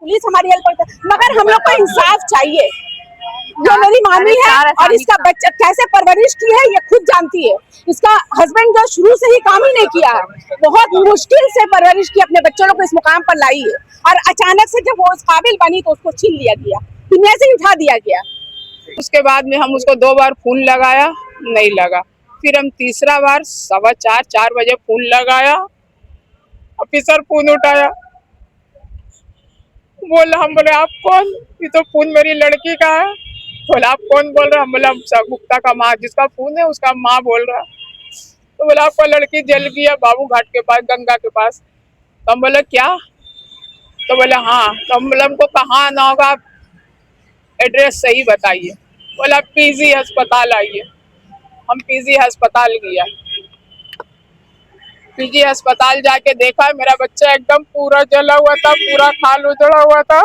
Police हमारी help करती है, मगर हम लोग को इंसाफ चाहिए। जो मेरी मामी है और इसका बच्चा कैसे परवरिश की है ये खुद जानती है। इसका हस्बैंड जो शुरू से ही काम ही नहीं किया है, बहुत मुश्किल से परवरिश की अपने बच्चों को इस मुकाम पर लाई है, और अचानक से जब वो उस काबिल बनी तो उसको छीन लिया गया, दुनिया से उठा दिया गया। उसके बाद में हम उसको 2 बार फोन लगाया, नहीं लगा। फिर हम तीसरा बार 4:15 बजे फोन लगाया, ऑफिसर फोन उठाया, बोला, हम बोले आप कौन? ये तो फोन मेरी लड़की का है। बोला आप कौन बोल रहा? हम बोला गुप्ता का माँ, जिसका फोन है उसका माँ बोल रहा। तो बोला आपका लड़की जल गई है बाबू घाट के पास, गंगा के पास। तो हम बोले क्या? तो बोले हाँ। तो हम बोले हमको कहाँ आना होगा, आप एड्रेस सही बताइए। बोला पीजी अस्पताल आइए। हम पीजी अस्पताल गया, पीजी अस्पताल जाके देखा, मेरा बच्चा एकदम पूरा जला हुआ था, पूरा खाल उजड़ा हुआ था।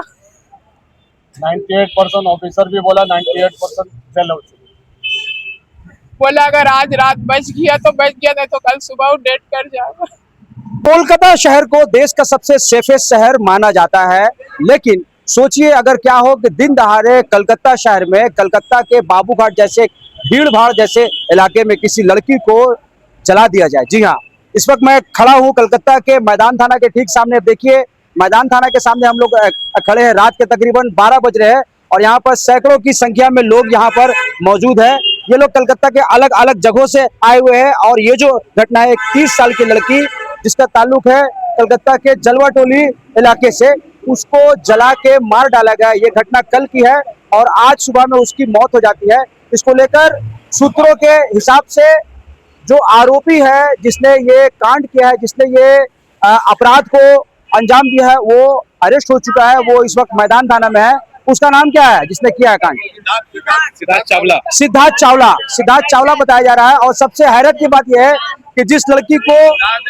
98% ऑफिसर भी बोला 98% जल हो चुकी। बोला अगर आज रात बच गया तो बच गया, नहीं तो कल सुबह डेट कर जाएगा। कोलकाता शहर को देश का सबसे सेफेस्ट शहर माना जाता है, लेकिन सोचिए अगर क्या हो कि दिन दहाड़े कलकत्ता शहर में, कलकत्ता के बाबूघाट जैसे भीड़ भाड़ जैसे इलाके में किसी लड़की को जला दिया जाए। जी हाँ, इस वक्त मैं खड़ा हूँ कलकत्ता के मैदान थाना के ठीक सामने। देखिए मैदान थाना के सामने हम लोग खड़े हैं, रात के तकरीबन 12 बज रहे हैं और यहाँ पर सैकड़ों की संख्या में लोग यहाँ पर मौजूद है। ये लोग कलकत्ता के अलग अलग जगहों से आए हुए हैं और ये जो घटना है, एक 30 साल की लड़की जिसका ताल्लुक है कलकत्ता के जलवा टोली इलाके से, उसको जला के मार डाला गया। ये घटना कल की है और आज सुबह में उसकी मौत हो जाती है। इसको लेकर सूत्रों के हिसाब से जो आरोपी है, जिसने ये कांड किया है, जिसने ये अपराध को अंजाम दिया है, वो अरेस्ट हो चुका है। वो इस वक्त मैदान थाना में है। उसका नाम क्या है जिसने किया है कांड? सिद्धार्थ चावला। सिद्धार्थ चावला बताया जा रहा है। और सबसे हैरत की बात यह है कि जिस लड़की को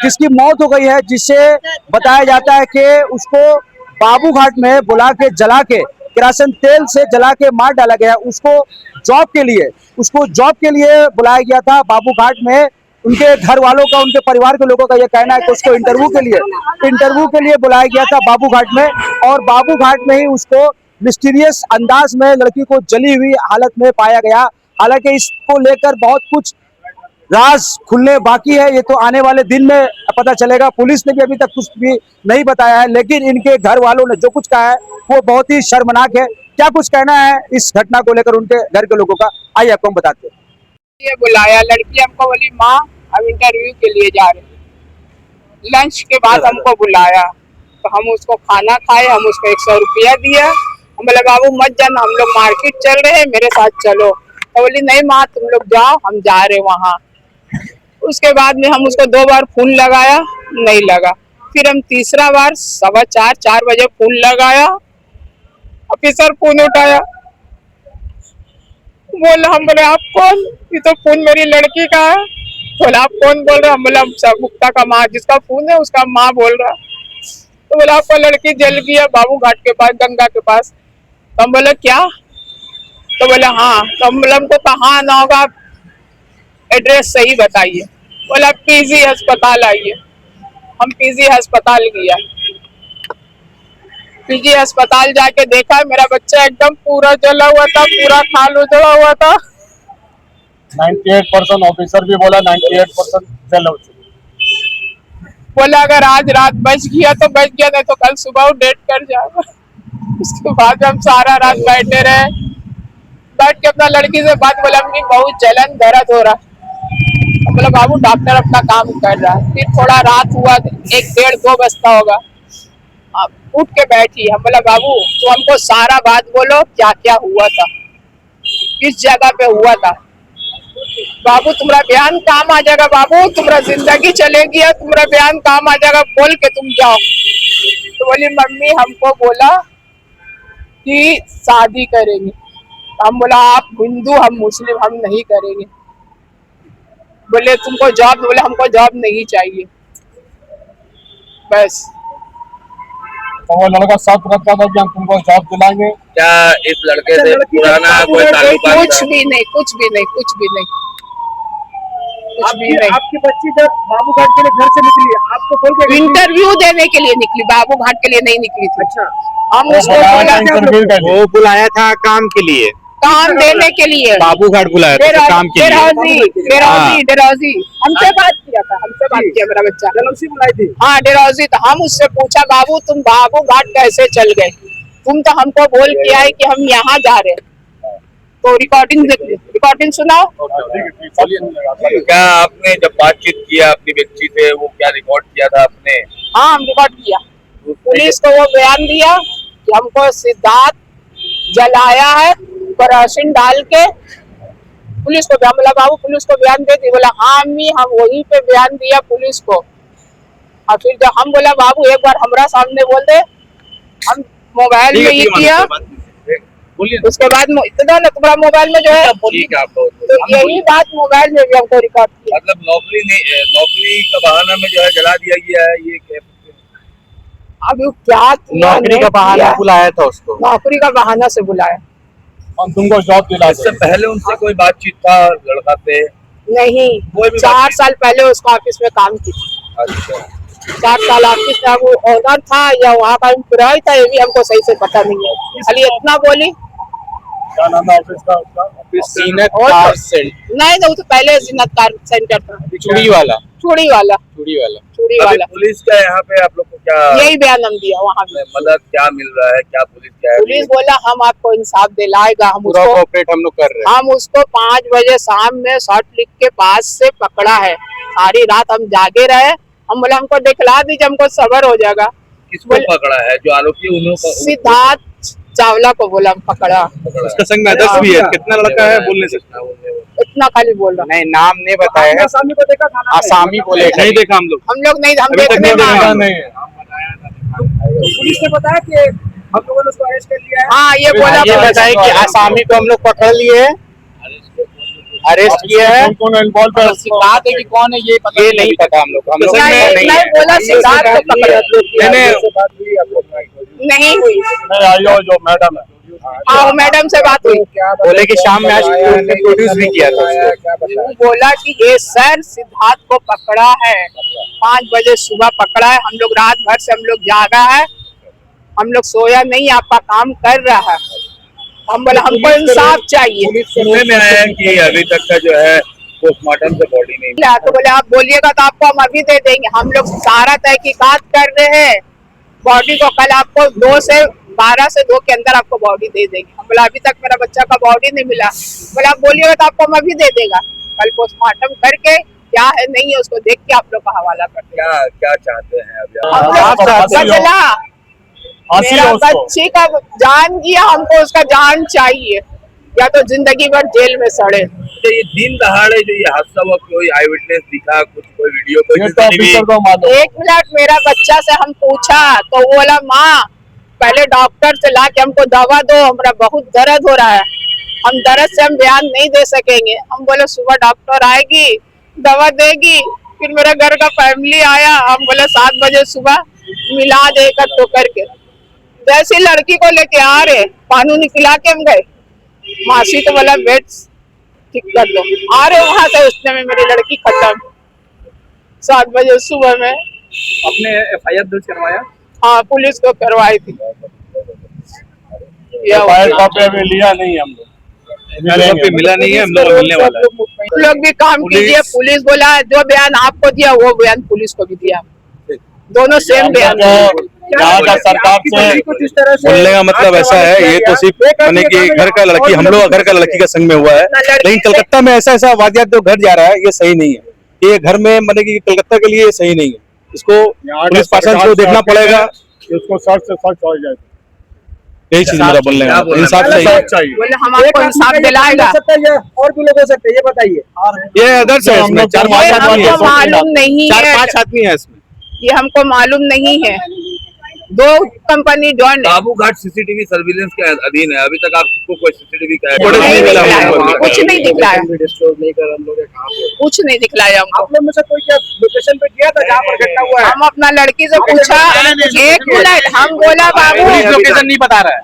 जिसकी मौत हो गई है, जिससे बताया जाता है कि उसको बाबूघाट में बुला के जला के किरासन तेल से जला के मार डाला गया, उसको जॉब के लिए बुलाया गया था बाबूघाट में। उनके घर वालों का, उनके परिवार के लोगों का यह कहना है कि उसको इंटरव्यू के लिए बुलाया गया था बाबूघाट में, और बाबूघाट में ही उसको मिस्टीरियस अंदाज में लड़की को जली हुई हालत में पाया गया। हालांकि इसको लेकर बहुत कुछ राज खुलने बाकी है, ये तो आने वाले दिन में पता चलेगा। पुलिस ने भी अभी तक कुछ भी नहीं बताया है, लेकिन इनके घर वालों ने जो कुछ कहा है वो बहुत ही शर्मनाक है। क्या कुछ कहना है इस घटना को लेकर उनके घर के लोगों का, आइए आपको हम बताते हैं। ये बुलाया, लड़की हमको बोली माँ हम इंटरव्यू के लिए जा रहे हैं। लंच के बाद हमको बुलाया तो हम उसको खाना खाए, हम उसको 100 रुपया दिया। हम बोले बाबू मत जाना, हम लोग मार्केट चल रहे हैं, मेरे साथ चलो। तो बोली नहीं माँ तुम लोग जाओ, हम जा रहे वहाँ। उसके बाद में हम उसको 2 बार फोन लगाया, नहीं लगा। फिर हम तीसरा बार 4:15 बजे फोन लगाया, ऑफिसर फोन उठाया, बोला, हम बोले आप कौन? ये तो फोन मेरी लड़की का है। बोला आप कौन बोल रहा? हम बोला गुप्ता का माँ, जिसका फोन है उसका माँ बोल रहा। तो बोला आपका लड़की जल गई है बाबू घाट के पास, गंगा के पास। तो हम बोले क्या? तो बोले हाँ। तो हम बोले हमको कहाँ आना होगा, आप एड्रेस सही बताइए। बोला पीजी अस्पताल आइए। हम पीजी अस्पताल गया, पीजी अस्पताल जाके देखा, मेरा बच्चा एकदम पूरा जला हुआ था, पूरा खाल उजड़ा हुआ था। 98% ऑफिसर भी बोला 98% जल हो चुकी। बोला अगर आज रात बच गया तो बच गया, नहीं तो कल सुबह डेट कर जाएगा। उसके बाद हम सारा रात बैठे रहे, बैठ के अपना लड़की से बात, बोला अपनी बहुत जलन दर्द हो रहा। बोला बाबू डॉक्टर अपना काम कर रहा है। फिर थोड़ा रात हुआ, 1, 1:30, 2 बजता होगा, उठ के बैठी। हम बोला बाबू तो हमको सारा बात बोलो, क्या क्या हुआ था, किस जगह पे हुआ था। बाबू तुम्हारा बयान काम आ जाएगा, बाबू तुम्हारा जिंदगी चलेगी, तुम्हारा बयान काम आ जाएगा, बोल के तुम जाओ। तो बोली मम्मी हमको बोला कि शादी करेंगे। हम बोला आप हिंदू हम मुस्लिम, हम नहीं करेंगे। बोले तुमको जॉब? बोले हमको जॉब नहीं चाहिए बस। तो वो लड़का साथ रखता था कि हम तुमको जॉब दिलाएंगे। क्या इस लड़के से पुराना कोई ताल्लुकात? कुछ भी नहीं, कुछ भी नहीं, कुछ भी नहीं, कुछ भी नहीं। आपकी बच्ची जब बाबूघाट के लिए घर से निकली, आपको बोल के इंटरव्यू देने के लिए निकली, बाबू घाट के लिए नहीं निकली थी। अच्छा, हम उसको बोला वो बुलाया था काम के लिए, काम देने के लिए, बाबू घाट बुलाया था काम के लिए। डेरोजी हमसे बात किया मेरा बच्चा डेरोजी बुलाई थी। हाँ डेरोजी। तो हम उससे पूछा बाबू तुम बाबू घाट कैसे चल गए, तुम तो हमको बोल के आए कि हम यहाँ जा रहे हैं। तो रिकॉर्डिंग सुनाओ। क्या आपने जब बातचीत किया अपनी बच्ची से, वो क्या रिकॉर्ड किया था आपने? हाँ हम रिकॉर्ड किया। पुलिस को वो बयान दिया कि हमको सिद्धार्थ जलाया है केरोसिन डाल के। पुलिस को बयान बोला बाबू पुलिस को बयान दे दी। बोला हाँ अम्मी हम वहीं पे बयान दिया पुलिस को। और फिर जब हम बोला बाबू एक बार हमारा सामने बोल दे, हम मोबाइल में ये किया। उसके बाद इतना तुम्हारा मोबाइल में जो है तो यही बात मोबाइल में भी हमको रिकॉर्ड किया। मतलब नौकरी का बहाना में जो है जला दिया गया है, ये क्या? अब क्या नौकरी का बहाना बुलाया था उसको, नौकरी का बहाना से बुलाया। हम तुमको जॉब दिला इससे पहले उनसे कोई बातचीत था लड़का से? नहीं, 4 साल पहले उसको ऑफिस में काम की। अच्छा 4 साल ऑफिस में वो ओनर था या वहाँ का एम्प्लॉय था, ये भी हमको सही से पता नहीं है। खाली इतना बोली क्या नाम है ऑफिस का उसका? सीनत कार सेंटर। नहीं तो तो पहले जिन्नत कार सेंटर था, चूड़ी वाला। अभी पुलिस का यहाँ पे आप लोग को क्या यही बयान हम दिया वहाँ पे। मदद क्या मिल रहा है, क्या पुलिस क्या है? पुलिस बोला हम आपको इंसाफ दिलाएगा। हम पूरा उसको कोऑपरेट हम लोग कर रहे हैं। हम उसको 5 बजे शाम में शॉर्ट लिख के पास से पकड़ा है। सारी रात हम जागे रहे। हम बोला हमको दिखला दीजिए, हमको सबर हो जाएगा। किसको पकड़ा है? जो आरोपी उन्होंने सिद्धार्थ चावला को बोला हम पकड़ा। उसका संग में आदर्श भी है। कितना लड़का है बोलने से? इतना खाली बोल रहा। नहीं नाम नहीं बताया है। आसामी को देखा था ना? आसामी बोले नहीं देखा हम लोग। हम लोग नहीं, हम अभी तक देखने में आए। नहीं है। पुलिस ने बताया कि हम लोगों ने उसको अरेस्ट कर लिया है। हाँ ये बोला ये बताए कि आसामी को हम लोग पकड़ लिए, अरेस्ट किए हैं। कौन इन्वॉल्व है? सिद्धार्थ है कि कौन है ये नहीं पता हम लोग को। हम लोग नहीं बोला सिद्धार्थ को पकड़ा नहीं हुई। नहीं आई हो जो मैडम है हाँ मैडम से बात हुई। बोले कि शाम में आज प्रोड्यूस भी किया था उसको। वो बोला कि ये सर सिद्धार्थ को पकड़ा है, 5 बजे सुबह पकड़ा है। हम लोग रात भर से हम लोग जागा है, हम लोग सोया नहीं, आपका काम कर रहा है। हम बोला हमको इंसाफ चाहिए। सुनने में आया है कि अभी तक का जो है पोस्टमार्टम से बॉडी नहीं मिला। तो बोले आप बोलिएगा तो आपको हम अभी दे देंगे। हम लोग सारा तहकीकात कर रहे हैं, बॉडी को कल आपको 12 से 2 के अंदर आपको बॉडी दे देंगे। हम बोला अभी तक मेरा बच्चा का बॉडी नहीं मिला। बोले आप बोलिएगा तो आपको हम अभी दे देगा। कल पोस्टमार्टम करके क्या है नहीं है उसको देख के आप लोग का हवाला कर देंगे। क्या चाहते हैं अभी? हम लोग बदला, मेरा बच्ची का जान गया, हमको उसका जान चाहिए, या तो जिंदगी भर जेल में सड़े। ये दिन दहाड़े जो ये हादसा हुआ, कोई आई विटनेस दिखा, कुछ कोई वीडियो, कोई ये तो ऑफिसर को मालूम। 1 मिनट मेरा बच्चा से हम पूछा तो वो बोला माँ पहले डॉक्टर से ला के हमको दवा दो, हमारा बहुत दर्द हो रहा है, हम दर्द से हम बयान नहीं दे सकेंगे। हम बोले सुबह डॉक्टर आएगी दवा देगी। फिर मेरे घर का फैमिली आया, हम बोले 7 बजे सुबह मिला देकर तो करके जैसी लड़की को लेके आ रहे पानी निकला के हम गए। मासी तो बोला बेड ठीक कर दो, आ रहे वहां से उसने में मेरी लड़की खत्म 7 बजे सुबह में। अपने FIR दर्ज करवाया? हाँ पुलिस को करवाई थी। फाइल कॉपी अभी लिया नहीं हम लोग, मिला नहीं है, हम लोग मिलने वाला है। तुम लोग भी काम कीजिए। पुलिस बोला जो बयान आपको दिया वो बयान पुलिस को भी दिया, दोनों सेम बयान। यहाँ का सरकार से बोलने का मतलब ऐसा है, ये तो सिर्फ माने कि घर का लड़की, हम लोग घर का लड़की का संग में हुआ है, लेकिन कलकत्ता में ऐसा ऐसा वादियात जो घर जा रहा है ये सही नहीं है। ये घर में माने कि कलकत्ता के लिए ये सही नहीं है। इसको पुलिस प्रशासन को देखना पड़ेगा, उसको सख्त से सख्त हो जाए। यही चीज मेरा बोलने का इंसाफ चाहिए। बोले हम आपको इंसाफ दिलाएगा। और भी लोग हो सकते हैं, ये बताइए। ये अदर्स है, इसमें 4-5 आदमी है, हमको मालूम नहीं है, 4-5 आदमी है इसमें। ये हमको मालूम नहीं है। 2 कंपनी जॉइंट बाबू घाट सीसीटीवी सर्विलेंस के अधीन है। अभी तक आपको कोई सीसीटीवी का कुछ नहीं दिखलाया, कुछ नहीं दिखलाया हमको। आप लोग में से कोई क्या लोकेशन पे गया था जहाँ पर घटना हुआ है? हम अपना लड़की से पूछा, 1 मिनट, हम बोला बाबू लोकेशन नहीं बता रहा है।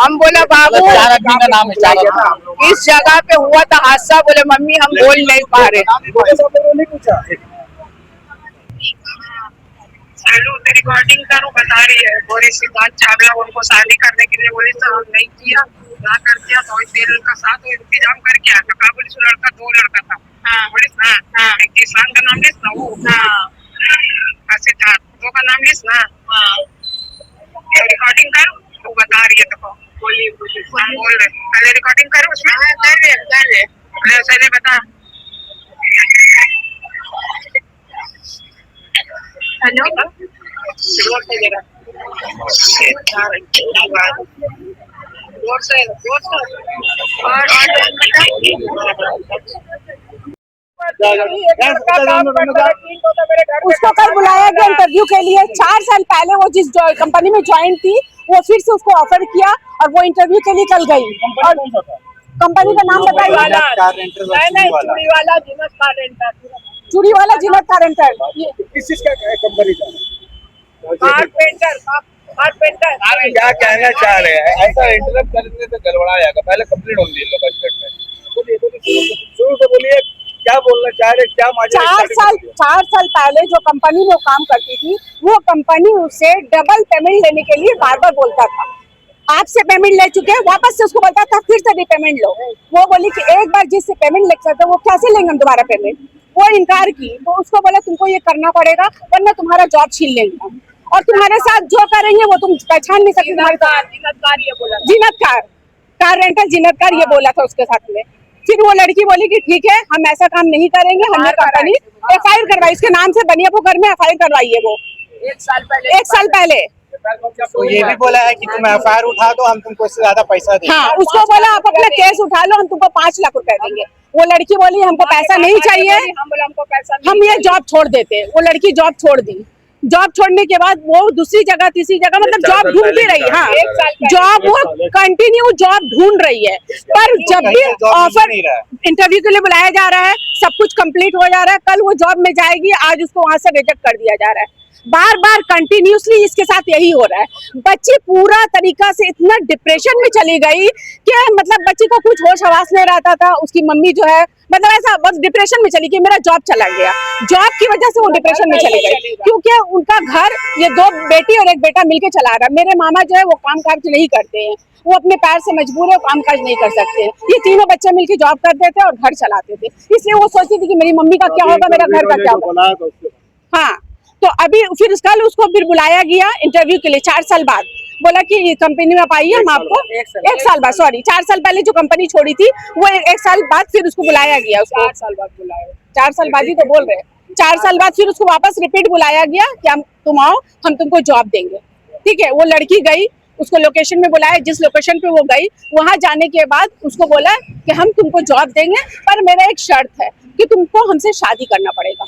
हम बोला बाबू 4 आदमी का नाम है, 4 आदमी। इस जगह पे हुआ था हादसा। बोले मम्मी हम बोल नहीं पा रहे। नहीं पूछा। हेलो रिकॉर्डिंग करो, बता रही है बोली सिद्धार्थ चावला उनको शादी करने के लिए बोली तो हम नहीं किया, ना कर दिया तो तेल का साथ इंतजाम करके आया था। बोली सो लड़का, दो लड़का था। हाँ बोली हाँ, एक किसान का नाम लिस ना वो, हाँ सिद्धार्थ, दो का नाम लिस ना। हाँ रिकॉर्डिंग कर, वो बता रही है देखो। बोलिए बोल रहे पहले रिकॉर्डिंग करो उसमें। कर ले पहले बता। हेलो जोर से जरा, जोर से और उसको कल बुलाया गया इंटरव्यू के लिए। 4 साल पहले वो जिस कंपनी में ज्वाइन थी, वो फिर से उसको ऑफर किया और वो इंटरव्यू के लिए कल गई। और कंपनी का नाम बताइए। Chooriwala Zinat car renter. किस चीज का कंपनी का? कारपेंटर। क्या कहना चाह रहे हैं? ऐसा इंटरप्ट करने से गड़बड़ा जाएगा। पहले कंप्लीट होंगी इन लोग का स्टेटमेंट। शुरू से बोलिए, क्या बोलना चाह रहे, क्या माजरा? 4 साल पहले जो कंपनी में काम करती थी, वो कंपनी उससे डबल पेमेंट लेने के लिए बार बार बोलता था। आपसे पेमेंट ले चुके हैं, वापस से उसको बोलता था फिर से भी पेमेंट लो। वो बोली कि एक बार जिससे पेमेंट ले सकते वो कैसे लेंगे हम दोबारा पेमेंट। वो इनकार की, तो उसको बोला तुमको ये करना पड़ेगा वरना तुम्हारा जॉब छीन लेंगे और तुम्हारे साथ जो करेंगे वो तुम पहचान नहीं सकते। Zeenat car rental Zeenat car ये बोला था उसके साथ में। फिर वो लड़की बोली कि ठीक है हम ऐसा काम नहीं करेंगे। हमने कंपनी FIR करवाई, उसके नाम से बनियापुर में FIR करवाई है वो 1 साल पहले। तो ये भी बोला है कि तुम FIR उठा दो, हम तुमको इससे ज्यादा पैसा देंगे। हाँ, उसको बोला आप अपना केस उठा लो, हम तुमको 5 लाख रुपए देंगे। वो लड़की बोली हमको पैसा नहीं चाहिए, हम ये जॉब छोड़ देते। वो लड़की जॉब छोड़ दी। जॉब छोड़ने के बाद वो दूसरी जगह तीसरी जगह मतलब जॉब ढूंढती रही। हाँ, जॉब वो कंटिन्यू जॉब ढूंढ रही है। पर जब भी ऑफर इंटरव्यू के लिए बुलाया जा रहा है, सब कुछ कंप्लीट हो जा रहा है, कल वो जॉब में जाएगी, आज उसको वहां से रिजेक्ट कर दिया जा रहा है। बार बार कंटिन्यूसली इसके साथ यही हो रहा है। बच्ची पूरा तरीका से इतना डिप्रेशन में चली गई कि मतलब बच्ची को कुछ होश हवास नहीं रहता था। उसकी मम्मी जो है मतलब ऐसा बस डिप्रेशन में चली गई, मेरा जॉब चला गया। जॉब की वजह से वो डिप्रेशन में चली गई क्योंकि उनका घर ये 2 बेटी और 1 बेटा मिलके चला रहा है। मेरे मामा जो है वो काम काज नहीं करते हैं, वो अपने पैर से मजबूर है, काम काज नहीं कर सकते। ये तीनों बच्चे मिलके जॉब करते थे और घर चलाते थे। इसलिए वो सोचती थी कि मेरी मम्मी का क्या होगा, मेरा घर का क्या होगा। हाँ, तो अभी फिर कल उसको फिर बुलाया गया इंटरव्यू के लिए 4 साल बाद। बोला कि कंपनी में आप आइए, हम आपको 1 साल बाद, सॉरी 4 साल पहले जो कंपनी छोड़ी थी वो 1 साल बाद फिर उसको बुलाया गया। उसको 4 साल बाद बुलाया, 4 साल बाद ही तो बोल रहे हैं। 4 साल बाद फिर उसको वापस रिपीट बुलाया गया कि हम तुम आओ, हम तुमको जॉब देंगे। ठीक है, वो लड़की गई, उसको लोकेशन में बुलाया, जिस लोकेशन पे वो गई वहां जाने के बाद उसको बोला कि हम तुमको जॉब देंगे पर मेरा एक शर्त है कि तुमको हमसे शादी करना पड़ेगा।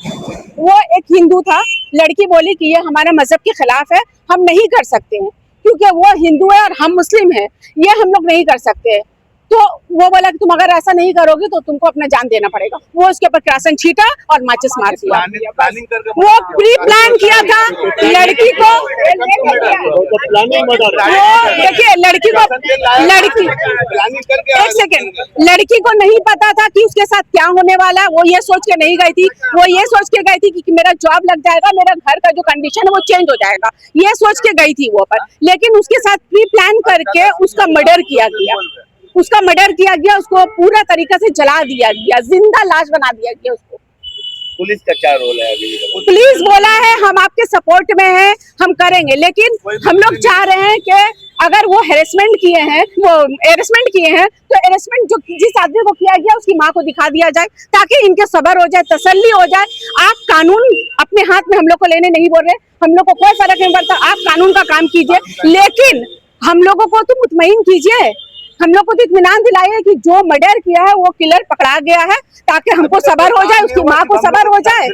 वो एक हिंदू था। लड़की बोली कि ये हमारे मजहब के खिलाफ है, हम नहीं कर सकते हैं क्योंकि वो हिंदू है और हम मुस्लिम हैं, ये हम लोग नहीं कर सकते। तो वो बोला कि तुम अगर ऐसा नहीं करोगे तो तुमको अपना जान देना पड़ेगा। वो उसके ऊपर किरासन छीटा और माचिस मार दिया। वो प्री प्लान किया था लड़की को। देखिए लड़की एक सेकेंड, लड़की को नहीं पता था कि उसके साथ क्या होने वाला है। वो ये सोच के नहीं गई थी, वो ये सोच के गई थी कि मेरा जॉब लग जाएगा, मेरा घर का जो कंडीशन है वो चेंज हो जाएगा, ये सोच के गई थी वो। पर लेकिन उसके साथ प्री प्लान करके उसका मर्डर किया गया। उसको पूरा तरीका से जला दिया गया, जिंदा लाश बना दिया गया उसको। पुलिस का क्या रोल है अभी? पुलिस बोला है हम आपके सपोर्ट में हैं, हम करेंगे, लेकिन हम लोग चाह रहे हैं कि अगर वो हेरेसमेंट किए हैं तो हेरेसमेंट जो जिस आदमी को किया गया उसकी माँ को दिखा दिया जाए ताकि इनके सब्र हो जाए, तसल्ली हो जाए। आप कानून अपने हाथ में हम लोग को लेने नहीं बोल रहे, हम लोग को कोई फर्क नहीं पड़ता, आप कानून का काम कीजिए, लेकिन हम लोगों को तो मुतमईन कीजिए, हम लोग को तो इत्मीनान दिलाइए कि जो मर्डर किया है वो किलर पकड़ा गया है ताकि हमको सब्र हो जाए, उसकी माँ को सब्र हो जाए,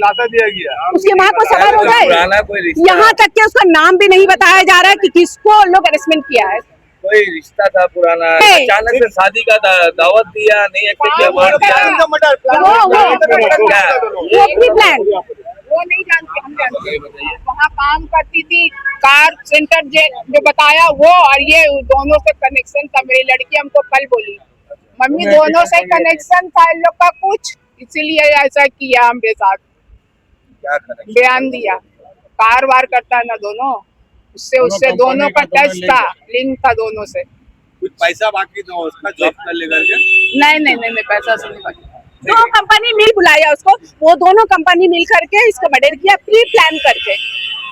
उसकी माँ को सब्र हो जाए। यहाँ तक कि उसका नाम भी नहीं बताया जा रहा है कि किसको लोग अरेस्टमेंट किया है। कोई रिश्ता था पुराना, अचानक से शादी का दावत दिया, नहीं वो नहीं जानते, हम जानते। वहाँ काम करती थी कार सेंटर जो बताया वो, और ये दोनों से कनेक्शन था। मेरी लड़की हमको कल बोली मम्मी दोनों से कनेक्शन था इन लोग का कुछ, इसीलिए ऐसा किया हमरे साथ, बयान दिया। कारोबार करता है ना दोनों, उससे उससे दोनों का टच था, लिंक था दोनों से। कुछ पैसा बाकी था उसका जॉब कर लेकर के? नहीं पैसा से नहीं बाकी। दो कंपनी मिल बुलाया उसको, वो दोनों कंपनी मिल करके इसका मर्डर किया प्री प्लान करके।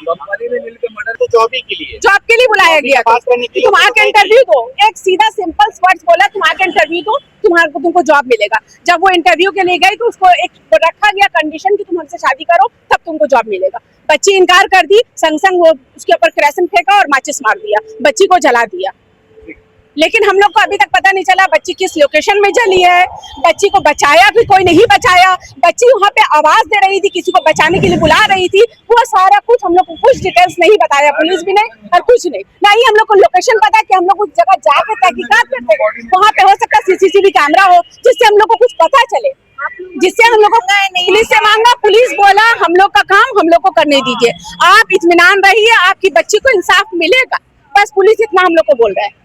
कंपनी में मिलकर मर्डर तो जॉब ही के लिए, जॉब के लिए बुलाया गया था। तुम आके इंटरव्यू दो, एक सीधा सिंपल वर्ड्स बोला, तुम आके इंटरव्यू दो, तुमको जॉब मिलेगा। जब वो इंटरव्यू के लिए गई तो उसको एक रखा गया कंडीशन कि तुम हमसे शादी करो तब तुमको जॉब मिलेगा। बच्ची इनकार कर दी, संग वो उसके ऊपर केरोसिन फेंका और माचिस मार दिया, बच्ची को जला दिया। लेकिन हम लोग को अभी तक पता नहीं चला बच्ची किस लोकेशन में जली है, बच्ची को बचाया भी कोई नहीं बचाया, बच्ची वहाँ पे आवाज दे रही थी, किसी को बचाने के लिए बुला रही थी, वो सारा कुछ हम लोग को कुछ डिटेल्स नहीं बताया, पुलिस भी नहीं और कुछ नहीं, ना ही हम लोग को लोकेशन पता कि हम लोग उस जगह जाके तहकीकात करते हैं, वहाँ पे हो सकता सीसीटीवी कैमरा हो जिससे हम लोग को कुछ पता चले, जिससे हम लोग को पुलिस से मांगा, पुलिस बोला हम लोग का काम हम लोग को करने दीजिए, आप इत्मीनान रहिए, आपकी बच्ची को इंसाफ मिलेगा, बस पुलिस इतना हम लोग को बोल रहा है।